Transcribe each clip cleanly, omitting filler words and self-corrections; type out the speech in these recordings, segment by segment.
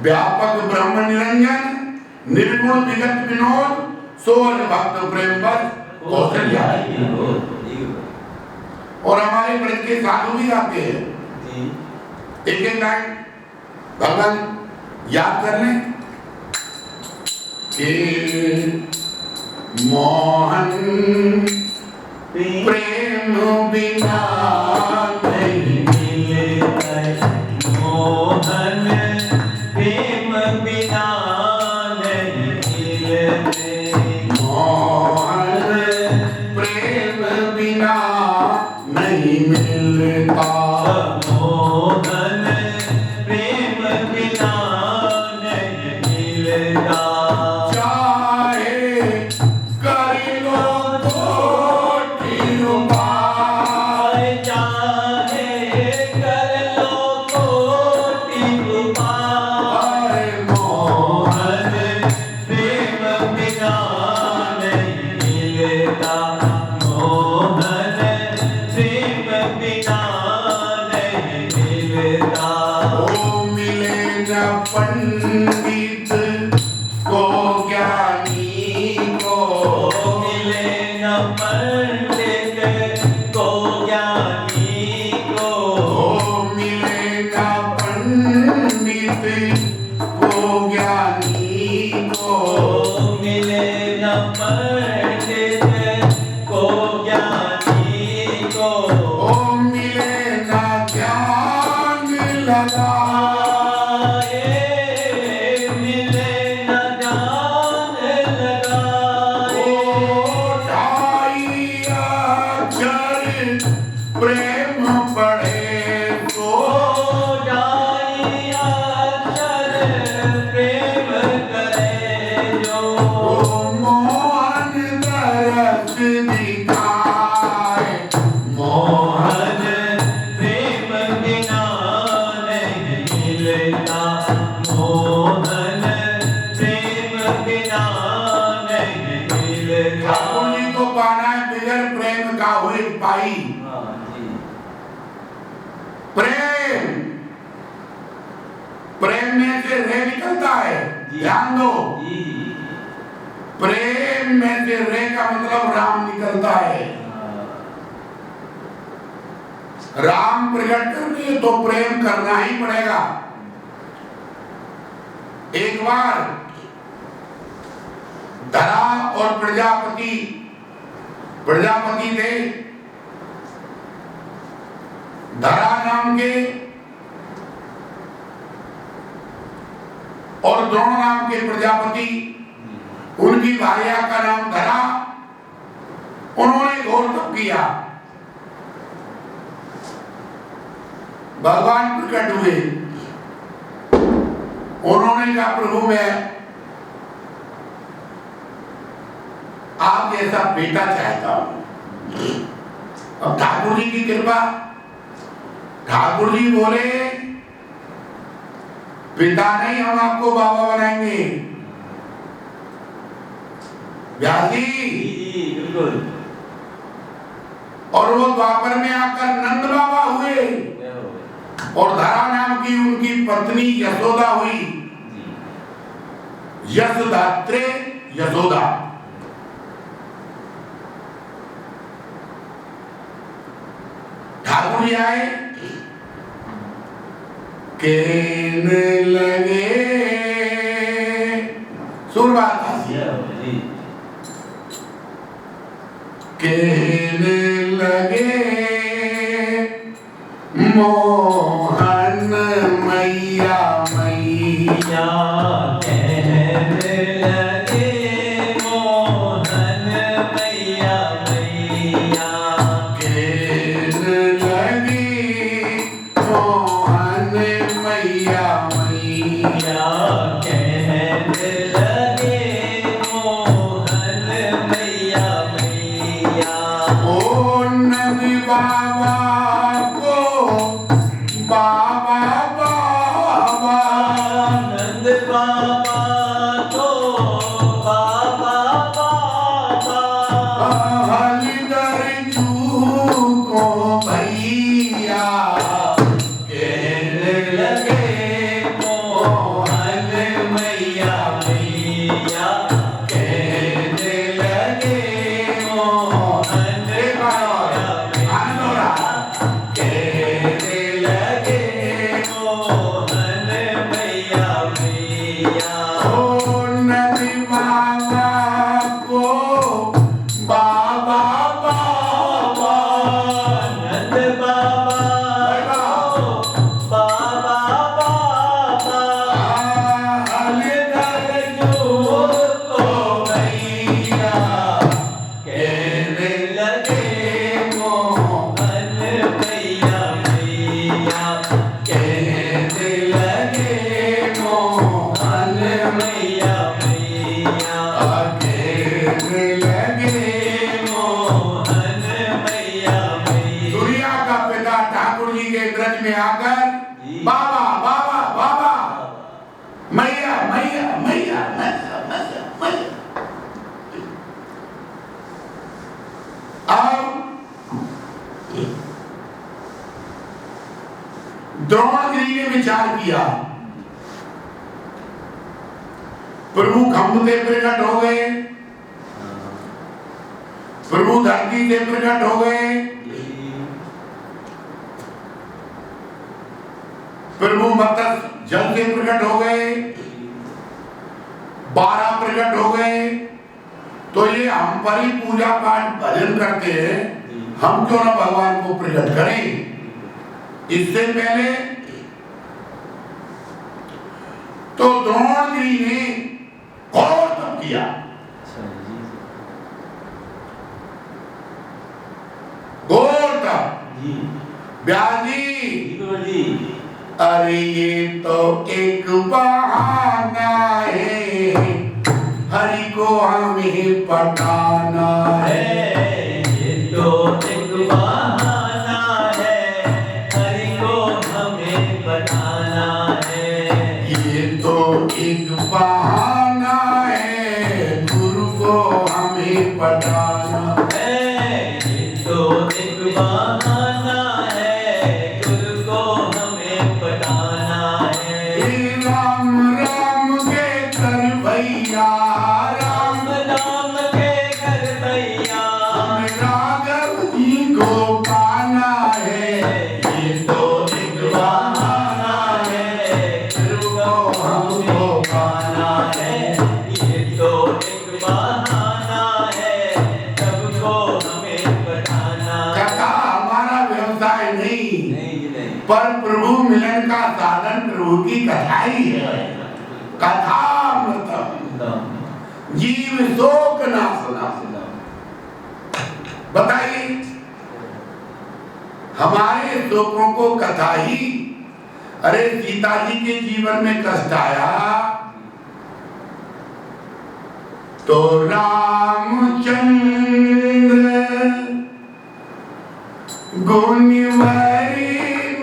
व्यापक ब्रह्म निरंजन निर्गुण विगत विनोद सोल भक्त प्रेम बस कौशल्या। और हमारे ब्रज के साधु भी आते हैं, एक एक लाइन भगवान याद कर लें कि मोहन प्रेम बिना नहीं मिले, मोहन प्रेम बिना नहीं मिले, मोहन प्रेम बिना नहीं मिलता, मोहन प्रेम बिना नहीं मिलता। पंडित को ज्ञानी को मिले न, पंडित को ज्ञानी को मिले न, पंडित को ज्ञानी को मिले न, पंडित को ज्ञानी को मिले न, ज्ञान लगा पाई। प्रेम, प्रेम में से रे निकलता है, ध्यान दो। प्रेम में से रे का मतलब राम निकलता है। राम प्रकट करने तो प्रेम करना ही पड़ेगा। एक बार धरा और प्रजापति थे। धरा नाम के और द्रोण नाम के प्रजापति, उनकी भार्या का नाम धरा। उन्होंने घोर तप किया। भगवान प्रकट हुए। उन्होंने कहा प्रभु मैं आप जैसा बेटा चाहता हूं। अब ठाकुर जी की कृपा, ठाकुर जी बोले पिता नहीं हम आपको बाबा बनाएंगे। व्यास जी बिल्कुल। और वो द्वापर में आकर नंद बाबा हुए और धरा नाम की उनकी पत्नी यशोदा हुई। यशोदात्रे यशोदा। ठाकुर जी आए, कहने लगे सुरबाता कहने लगे मोहन मैया मैया। कहने लगे मोहन मैया मैया। कहने लगी मोहन मैया मैया। कहने लगे मोहन मैया मैया। ओ नंदी बाबा बाबा बाबा नंद बाबा तो बाबा बाबा। हरिदर जू को भैया। कहने लगे मोहन मैया मैया। कहने लगे मोहन मैया मैया। कहने लगे मोहन मैया मैया। ओ नंदी बाबा को बाबा बाबा। नंद बाबा को बाबा बाबा। हरिदर जू को भैया। कहने लगे मोहन मैया मैया। कहने लगे मोहन मैया मैया। कहने लगे मोहन मैया मैया। दुनिया का पिता ठाकुर जी के ब्रज में आकर बाबा बाबा बाबा मैया मैया मैया मैया मैया मैया। अब द्रोणगिरी ने विचार किया। प्रभु खंभ से प्रकट हो गए, प्रभु धरती से प्रकट हो गए, प्रभु मत्स्य जल से प्रकट हो गए, 12 प्रकट हो गए। तो ये हम पर ही पूजा पाठ भजन करते हैं, हम क्यों ना भगवान को प्रकट करें। इससे पहले तो द्रोणगिरी ने घोर तप किया। घोर तप। व्यास जी अरे ये तो एक बहाना है, हरि को हमें पटाना है। ये तो एक बहाना है, हरि को हमें बताना है। ये तो एक बहाना है, गुरु को हमें पटाना है। ये तो बहाना है, गुरु को हमें पढ़ाना है। राम राम के कर भैया, राम राम के कर भैया, हमें राघव जी को पाना है। ये तो एक बहाना है, गुरु को हमें पाना है। ये तो एक बहाना है, सबको हमें पढ़ाना है। कथा हमारा व्यवसाय नहीं, नहीं पर प्रभु मिलन का साधन प्रभु की कथा ही है। कथा मतलब जीव शोक नाशना। बताइए, हमारे शोकों को कथा ही। अरे सीता जी के जीवन में कष्ट आया तो रामचंद्र गुणवरी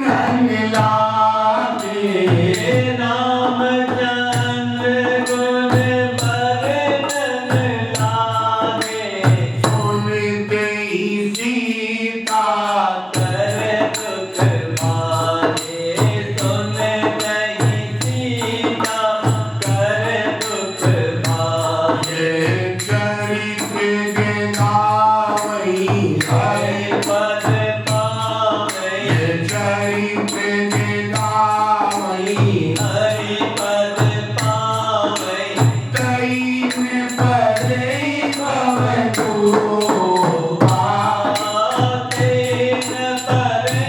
नन लागे, रामचंद्र गुण बरनन लागे। सुनते ही सीता करे दुख मारे, सुनते ही सीता करे दुख मारे। ये चरित्र के नावई हरि पद पावे, ये चरित्र के नावई हरि पद पावे। तई में परे भव को आते न परे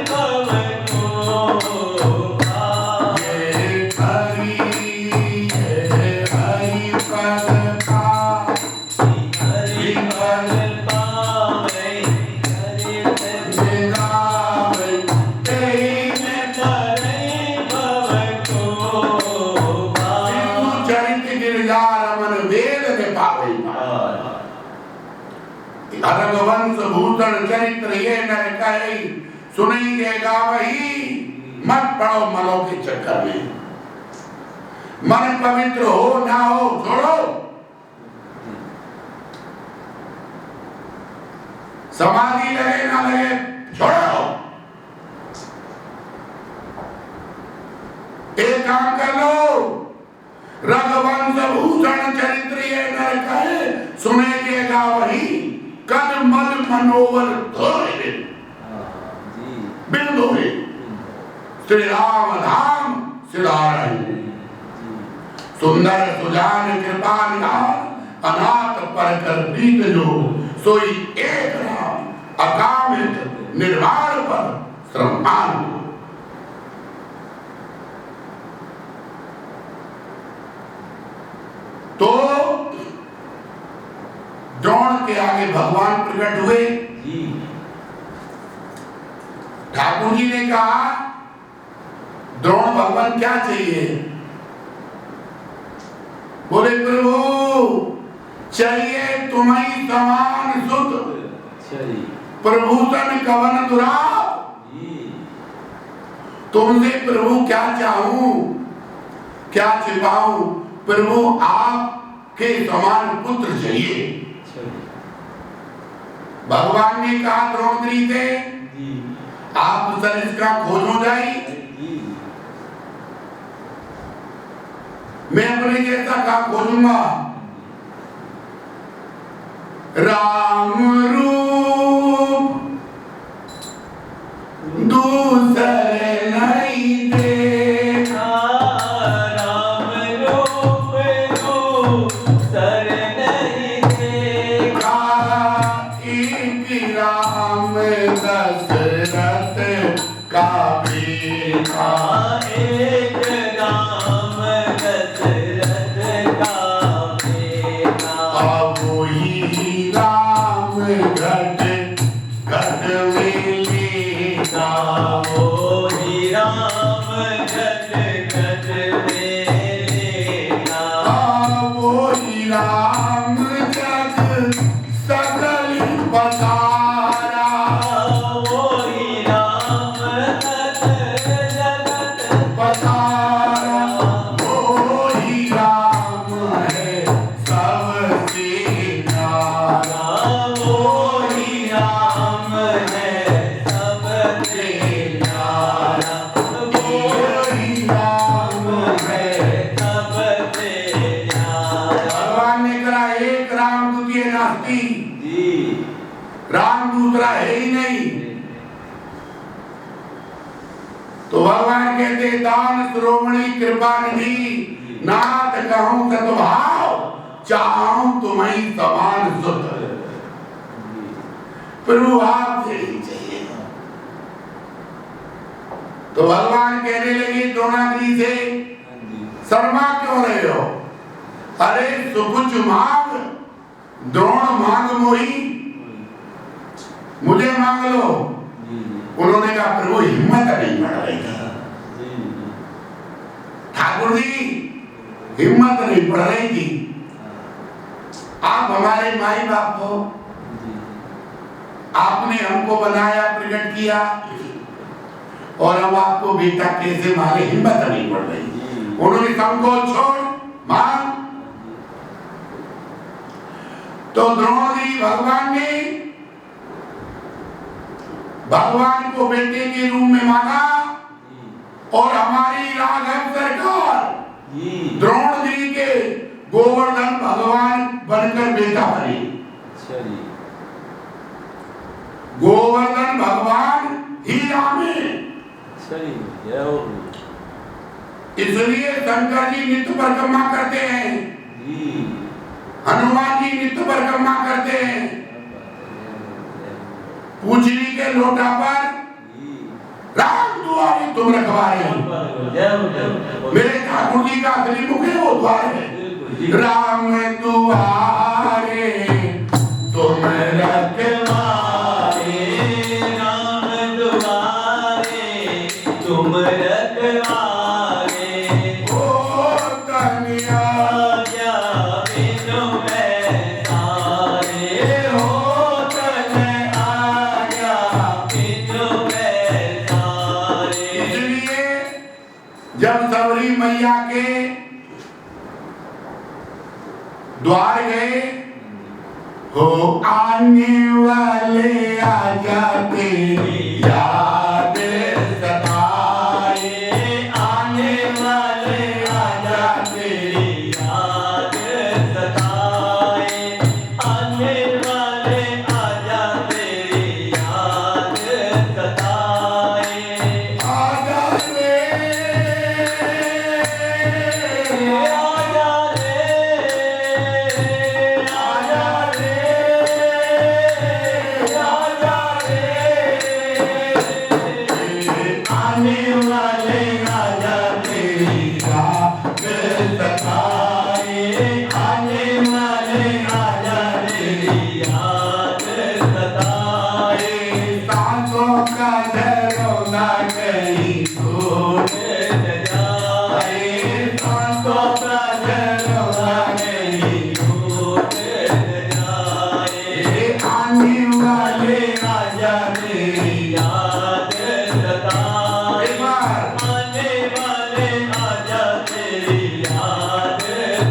भव को पावे। ये हरि पद का हरि पद पावे, हरि पद नावई तई में परे भव को पावे। सिंधु चरित्र गिरजा रमन वेद में पावे। रघुवंश भूषण चरित्र ये नर कहे, सुनेंगे गावही। मत पड़ो मलों के चक्कर में। मन पवित्र हो ना हो छोड़ो। समाधि लगे ना लगे छोड़ो। एक काम कर लो, रघुवंश भूषण चरित्र ये नर कहे, सुनेंगे गावही। कद मल मनोवर धोए बिन धोए, श्री राम धाम सिधारई। सुंदर सुजान कृपा निधान, अनाथ पर कर प्रीत जो। सोई एक राम अकामित निर्वाण पर श्रममान को। तो द्रोण के आगे भगवान प्रकट हुए। ठाकुर जी ने कहा, द्रोण भगवान क्या चाहिए? बोले प्रभु चाहिए तुम्हें समान सुत, प्रभुतन कवन दुराव। तुमसे प्रभु क्या चाहूं, क्या छिपाऊं? प्रभु आपके समान पुत्र चाहिए। भगवान ने कहा द्रौपदी से, आप सर इसका खोज हो जाए, मैं अपने जैसा का खोजूंगा। राम रूप दूसरे नहीं देखा, राम रूप दूसर नहीं देखा। एक राम दशरथ का बेटा, एक राम दशरथ का बेटा। अब वही राम घट घट में लेता। ओ ही राम घट घट में लेता। अब वही राम जग सकल पसारा। ओ ही राम घट जगत पसारा वही राम है सबसे न्यारा। ओ ही राम है तो भगवान कहते दान श्रोमणी कृपा निधि नाथ कहूं सद्भाव चाहूं तुम्हें समान सुत। प्रभु आपसे ही चाहिए। तो भगवान कहने लगे द्रोणागिरी से शर्मा क्यों रहे हो? अरे सुकुच मांग, द्रोण मांग मोही, मुझे मांग लो। उन्होंने कहा प्रभु हिम्मत नहीं बढ़ रही थी ठाकुर जी, हिम्मत नहीं बढ़ रही थी। आप हमारे माई बाप हो, आपने हमको बनाया प्रकट किया और हम आपको बेटा कैसे मारे, हिम्मत नहीं बढ़ रही। उन्होंने संकोच छोड़ मान। तो द्रोणागिरी भगवान ने भगवान को बेटे के रूप में माना और हमारी राघव सरकार द्रोणागिरी के गोवर्धन भगवान बनकर बेटा बने। गोवर्धन भगवान ही राम है। इसलिए शंकर जी नित्य परिक्रमा करते हैं, हनुमान जी नित्य परिक्रमा करते हैं। पूछनी के लोटा पर राम दुआरे तुम रखवारे। मेरे ठाकुर जी का असली मुख है वो द्वार है। राम दुआरे तुम रखवारे, राम दुआरे तुम रखवारे। ओ कन्या आज्ञा बिनु मैं सारे, हो तन आज्ञा बिनु मैं सारे। इसलिए जब सबरी मैया के द्वार गए हो, आने वाले आ जाते याद सताए, आने वाले आ जाते याद सताए, आने वाले आ जाते याद सताए। आ जाते आने वाले आ जाते याद सताए, आने वाले आ जाते याद सताए। सांसों का झरोना कहीं टूट जाए, सांसों का झरोना कहीं टूट जाए, आने वाले आ जाते याद सताए। एक बार आने वाले आ जाते याद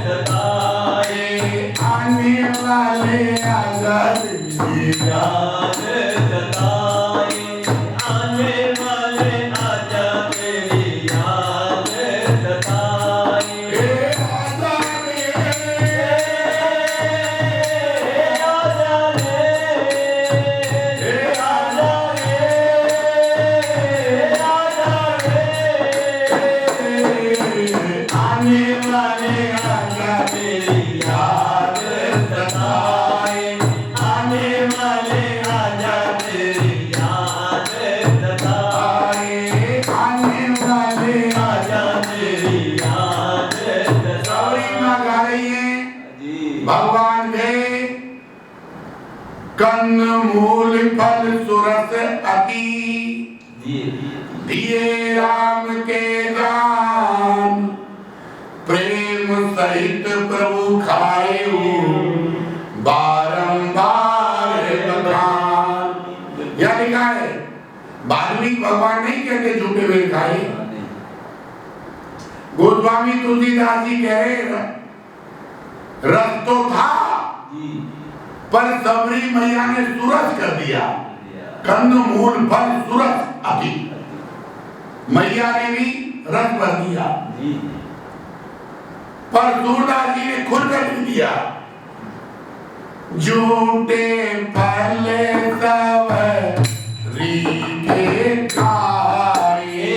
सताए, आने वाले आ जाते याद सताए, आने वाले आ जाते याद सताए। आने वाले आ जाते याद सताए, आने वाले आ जाते याद सताए, आने वाले आ जाते। याद गौरी सताए। माँ गा रही है, जी भगवान गए कन्न मूल फल सुरस अति, जी दिए राम के जान, प्रेम सहित प्रभु खाए बारंबार बखान। यह लिखा है, वाल्मीकि भगवान नहीं कहते झूठे में खाए। गोस्वामी तुलसीदास जी कह रहे रस तो था जी पर सबरी मैया ने सुरस कर दिया। कंद मूल फल सुरस अति, मैया ने भी रस भर दिया जी पर सूरदास जी ने खुद कर दिया। झूठे फल सब रीठे खाए,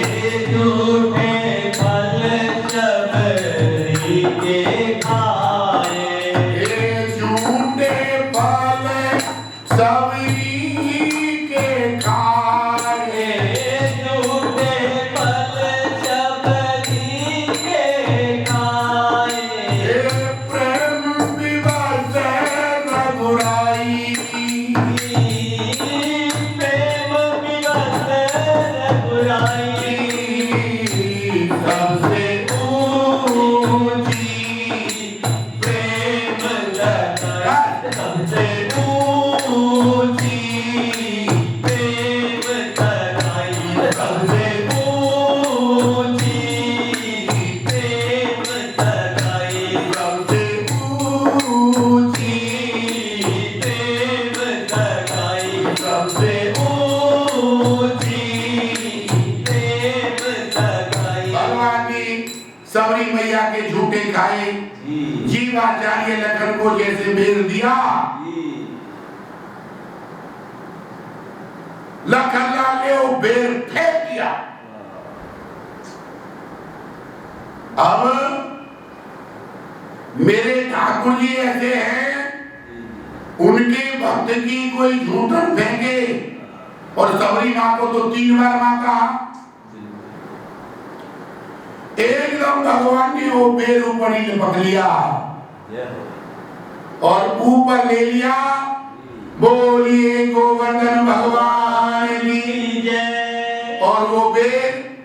के खाए। जी जीवाचार्य लखन को जैसे बेर दिया, जी लखन लाल ने वो बेर फेंक दिया। अब मेरे ठाकुर जी ऐसे हैं, उनके भक्त की कोई झूठन फेंके, और सबरी माँ को तो 3 बार माँ कहा, एकदम भगवान ने वो बेर ऊपर ही लपक लिया और ऊपर ले लिया। बोलिए गोवर्धन भगवान की जय। और वो बेर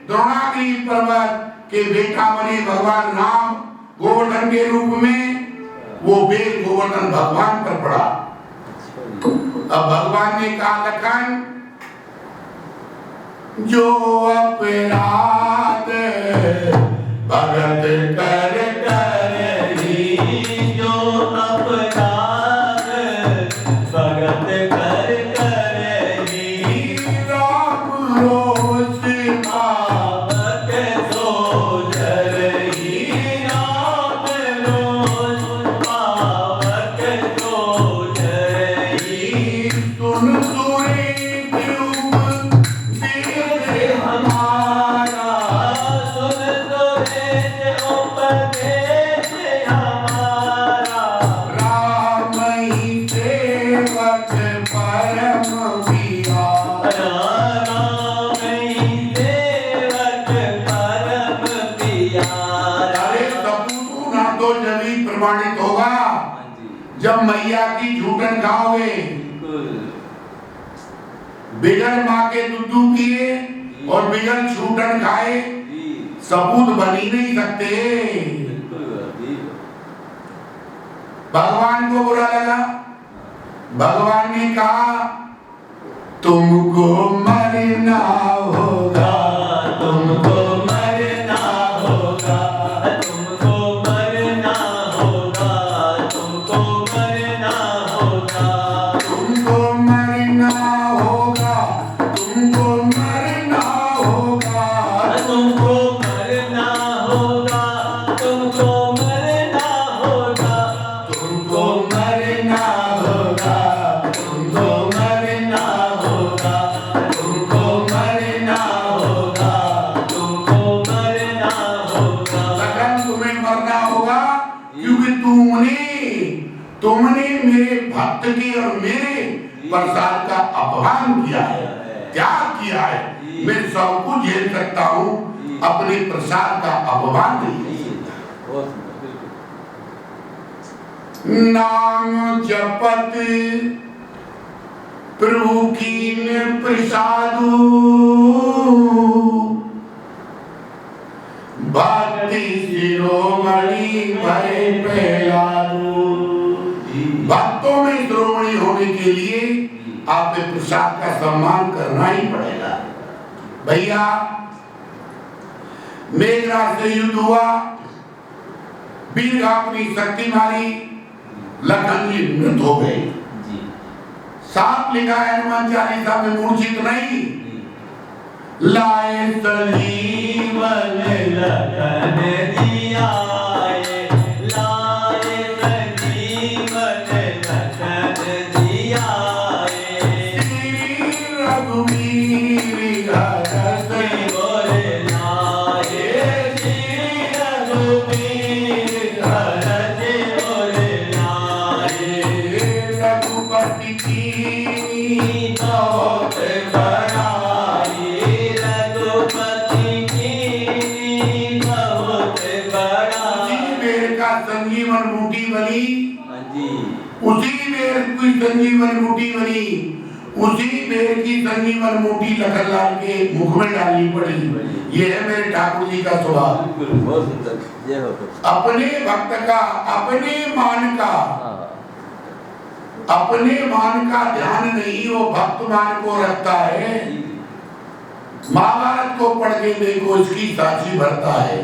द्रोणागिरी पर्वत के बेटा बने भगवान राम गोवर्धन के रूप में, वो बेर गोवर्धन भगवान पर पड़ा। अब भगवान ने कहा लखन, जो अपराध भगत कर करही, जो अपराध भगत कर करही, राम रोष पावक सो धरही, राम रोष पावक सो धरही। सुन सुरे हमारा, सुन सुरेश उपदेश हमारा, राम ही सेवक परम प्यारा। राम ही सेवक परम प्यारा। अरे सबूत ना तो जब ही प्रमाणित होगा जब मैया की झूठन खाओगे। बिगड़ माँ के दूध किए और बिगड़ झूठन खाए, सबूत बन ही नहीं सकते। भगवान को बुरा लगा, भगवान ने कहा तुमको मरना होगा, तुमको मरना होगा, तुमको मरना होगा, तुमको मरना होगा, तुमको मरना होगा, तुमको मरना होगा, तुमको मरना होगा, तुमको मरना होगा, तुमको मरना होगा, तुमको मरना होगा, तुमको मरना होगा, तुमको मरना होगा। लखन तुम्हें मरना होगा, क्योंकि तुमने मेरे भक्त के और मेरे प्रसाद का अपमान किया है, त्याग किया है। मैं सब कुछ झेल सकता हूँ, अपने प्रसाद का अपमान नहीं। नाम जपत प्रभु कीन प्रसादु, भक्ति शिरोमणि भय प्रहलादु। भक्तों में शिरोमणि होने के लिए आप प्रसाद का सम्मान करना ही पड़ेगा। भैया मेघराज से युद्ध हुआ, वीर अपनी शक्ति मारी, लखन जी मृत हो गए। साथ लिखा है हनुमान चालीसा में, मूर्छित नहीं, लाए संजीवन लखन दियाए, लाए संजीवन लखन दियाए, श्री रघुवीर हरष बोले लाए, श्री रघुवीर हरष बोले लाए, रघुपति की बहुत बड़ाई, रघुपति की बहुत बड़ाई। उसी बेर का संजीवन बूटी बनी, हाँ जी, उसी बेर की संजीवन बूटी बनी, उसी बेर की संजीवन बूटी लखन लाल के मुख में डालनी पड़ी। ये है मेरे ठाकुर जी का स्वभाव। बिल्कुल बहुत सुंदर, जय हो। अपने भक्त का, अपने मान का, अपने मान का ध्यान नहीं, वो भक्त मान को रखता है। महाभारत को पढ़ के देखो, इसकी साक्षी भरता है।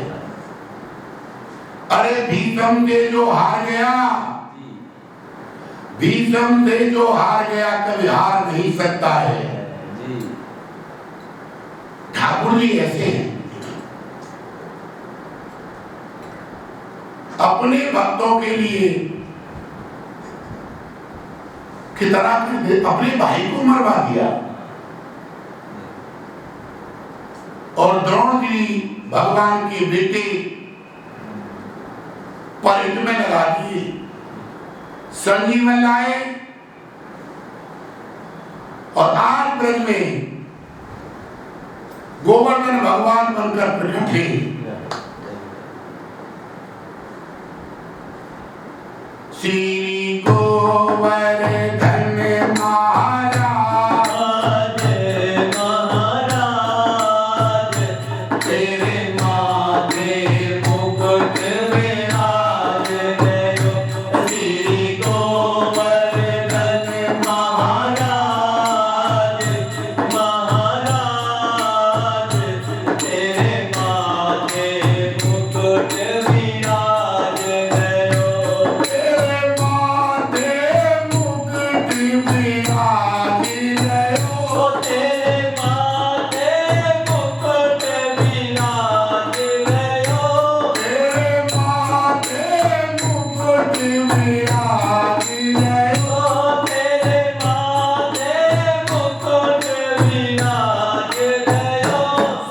अरे भीष्म से जो हार गया, भीष्म से जो हार गया कभी हार नहीं सकता है। ठाकुर जी ऐसे हैं। अपने भक्तों के लिए कितना अपने भाई को मरवा दिया और द्रोण जी भगवान के बेटे पर हित में लगा दिए, संजीवन लाए और आज ब्रज में गोवर्धन भगवान बनकर प्रकट हुए। श्री गोवर्धन महाराज महाराज तेरे माथे मुकुट विराज गयो। श्री गोवर्धन महाराज महाराज तेरे माथे मुकुट विराज गयो। तेरे माथे मुकुट विराज गयो। ओ तेरे माथे मुकुट विराज गयो। तेरे माथे मुकुट विराज गयो। ओ तेरे माथे मुकुट विराज गयो।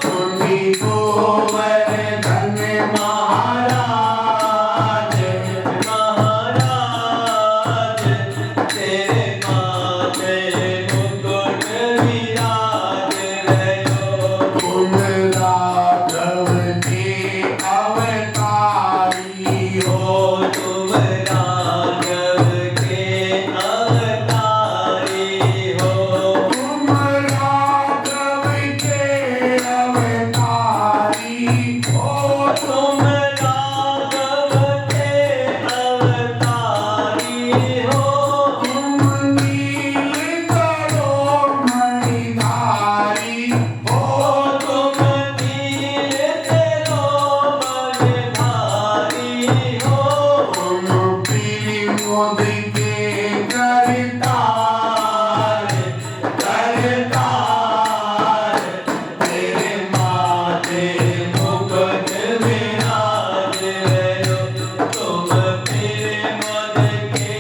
सुनी गोवर्धन महाराज महाराज तेरे माथे मुकुट विराज गयो। तुम राघव के अवतारी हो। ओ तुम राघव के अवतारी हो। तुम राघव के अवतारी हो। तुम राघव के अवतारी हो। तुम नील करोमणिधारी हो। तुम नील करोमणिधारी हो। तुम पीली मोदी के करतार करतार। तेरे माथे मुकुट विराज गयो। तुम मेरे मन के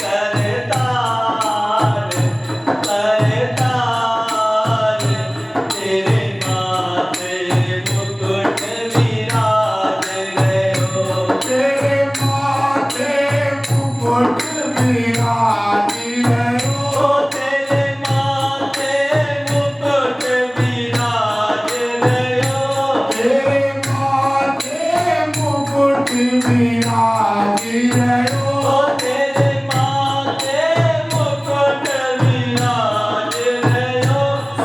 करतार करतार। तेरे माथे मुकुट विराज गयो। तेरे माथे मुकुट विराज गयो। ओ तेरे माथे मुकुट विराज गयो। तेरे माथे मुकुट विराज गयो। ओ तेरे माथे मुकुट विराज गयो।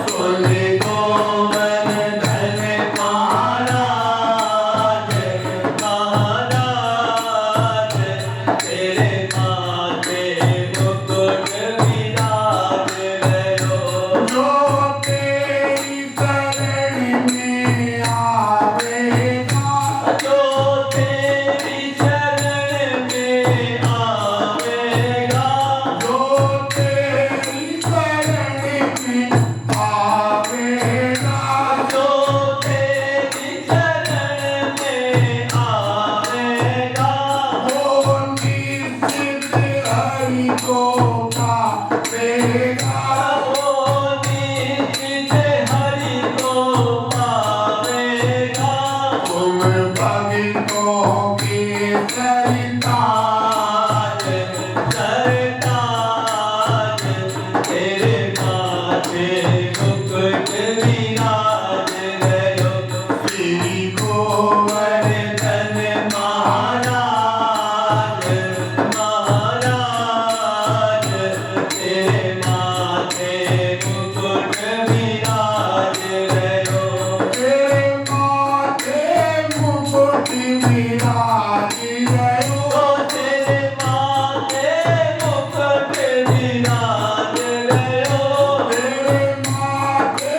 सुनि गोवर्धन महाराज महाराज तेरे माथे मुकुट विराज गयो। जो तेरी शरण में आवेगा। जो तेरी शरण में आवेगा। जो तेरी शरण में आवेगा। जो तेरी शरण में आवेगा। वो निश्चित हरि को पावेगा। वो निश्चित हरि को पावेगा। तुम भक्तों के सरताज सरताज तेरे माथे मुकुट विराज गयो। श्री गोवर्धन महाराज महाराज तेरे माथे मुकुट विराज गयो। तेरे माथे मुकुट विराज गयो। ओ तेरे माथे मुकुट विराज गयो। तेरे माथे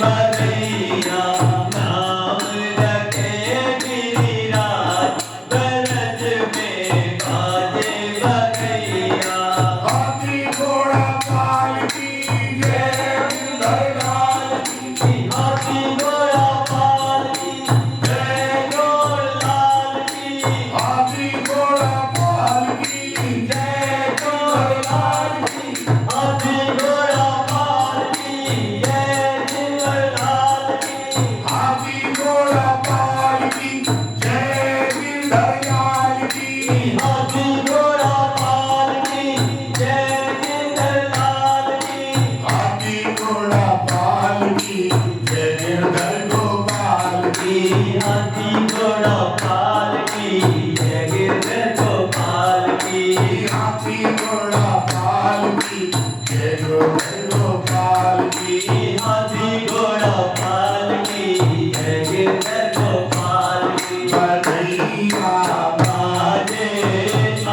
बधैया नाम रखे गिरिराज ब्रज में बाजे बधैया हाथी घोड़ा पालकी जय गिरधरलाल की हाथी घोड़ा पालकी जय गोलाल की हाथी घोड़ा पालकी जय गिरधरलाल की हाथी घोड़ा पालकी जय गोलाल की हाथी घोड़ा पालकी जय गिरधरलाल की हाथी घोड़ा पालकी जय गिरधरलाल की हाथी घोड़ा पालकी जय गिरधर गोपाल की हाथी घोड़ा पालकी जय गिरधर गोपाल की हाथी घोड़ा पालकी जय गिरधर गोपाल की हाथी घोड़ा पालकी जय गिरधर गोपाल की बधैया बाजे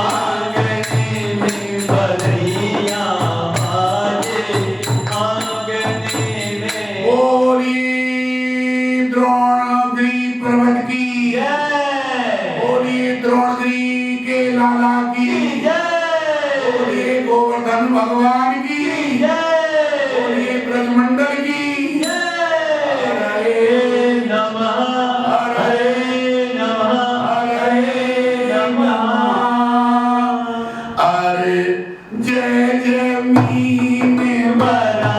आंगने में बधैया बाजे आंगने में बोली द्रोणगिरी पर्वत की जय बोली द्रोणगिरी के लाला की जय बोली गोवर्धन भगवान की जय बोली ब्रजमंडल की हरे नमः हरे नमः हरे नमः अरे जय जय मीने बरा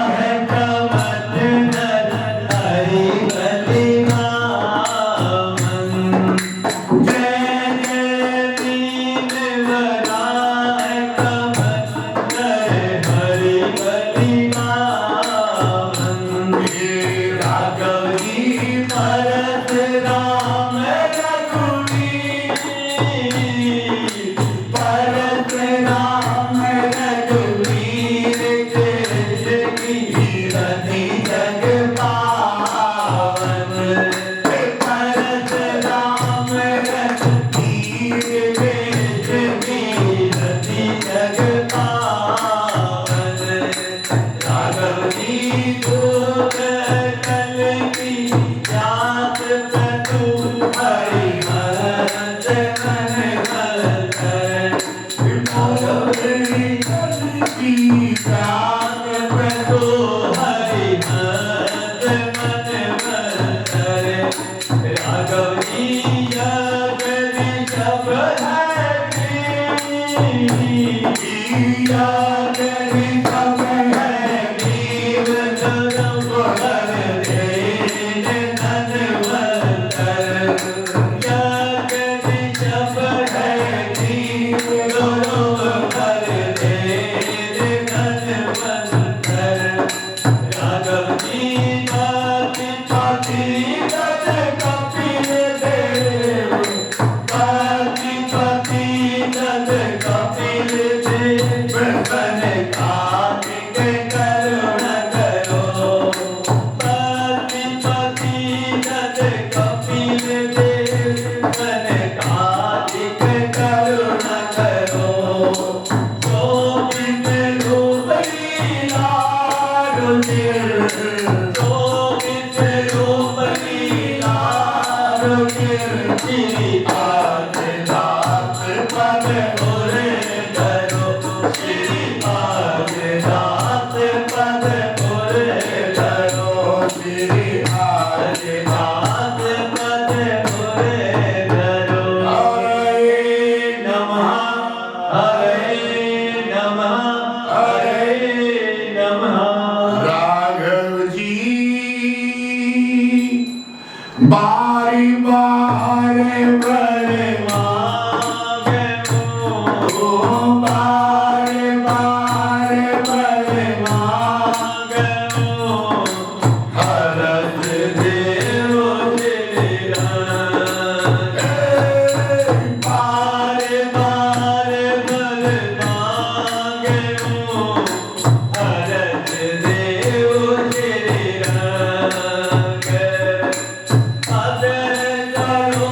है प्रमथ नर हरि बलि नामन जय जय मीन बरा है प्रमथ नर हरि बलि नामन राघव जी भरत राम रघुवीर भरत राम रघुवीर कृष्ण की रति जग पावन भरत राम रघुवीर कृष्ण की रति जग पावन राघव जी दूत कल की जात प्रतु हरिहरत मन मलकर राघव जी की जात प्रतु हरिहरत मन मलकर राघव जी जग ऋषभ राघव जी पति कपिल देव पति कपिल देव बन कार्तिक करुण करो पति कपिल देव बन कार्तिक करुण करो गोविंद रूप लीला रुचिर गोविंद रूप लीला रुचिर श्री पाद दास पद उरे धरो श्री पाद दास पद उरे धरो श्री पाद दास पद उरे धरो हरे नमः हरे नमः हरे नमः राघव जी बारी बारे बड़े बारे बारे बड़े हरत देव बारे बारे बल मांगे हरत देव अदर करो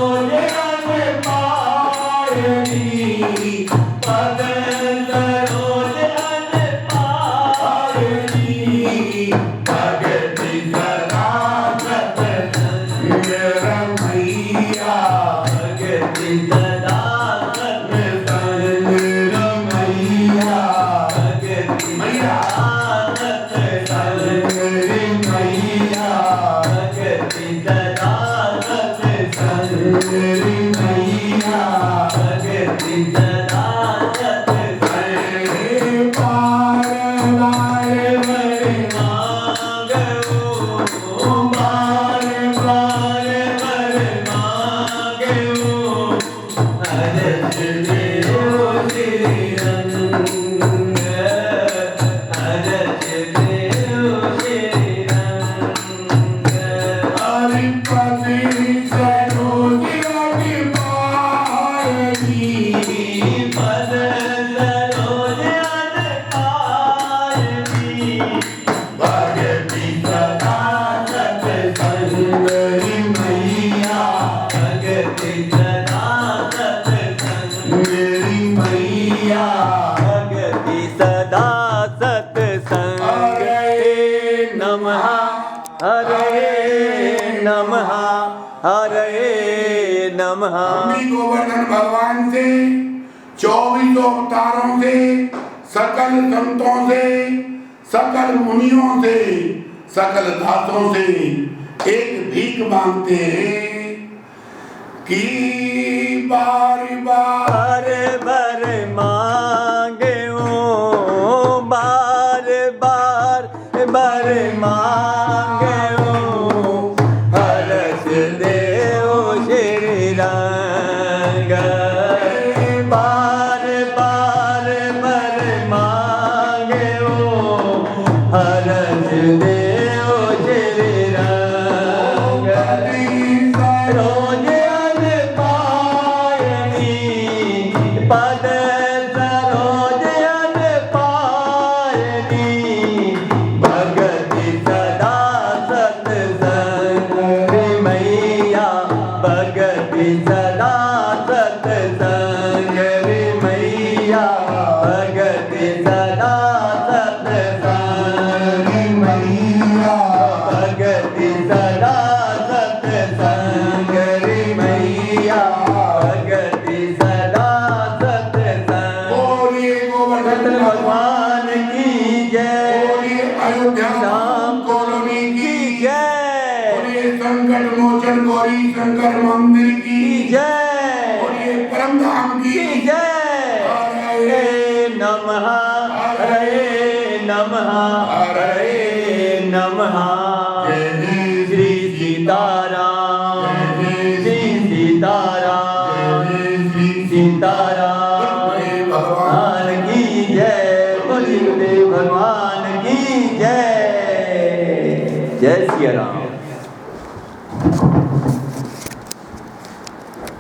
हरे नमः हरे नमः। हमने गोवर्धन भगवान से 24 अवतारों से सकल संतों से सकल मुनियों से सकल दासों से एक भीख मांगते हैं कि बार बार बार मांगे ओ बार बार मांगे ओ हरस देव श्री रंग। बार मांगे ओ हरस देव श्री रंग। रोज अन पायनी पद सरोज अन पायनी भगति सदा सत्संग मैया भगति सदा सत्संग मैया भगति सदा सत्संग मैया भगति सदा सत्संग मैया भगति सदा सत्संग। बोलिए गोवर्धन भगवान की जय। बोलिए अयोध्या राम कॉलोनी की जय बोलिए संकट मोचन गौरी शंकर मंदिर की जय बोलिए परम धाम की जय। हरे नमः हरे नमः हरे नमः। श्री सीताराम श्री सीताराम श्री सीताराम भगवान की जय। बोलिए भगवान की जय। जय श्री राम।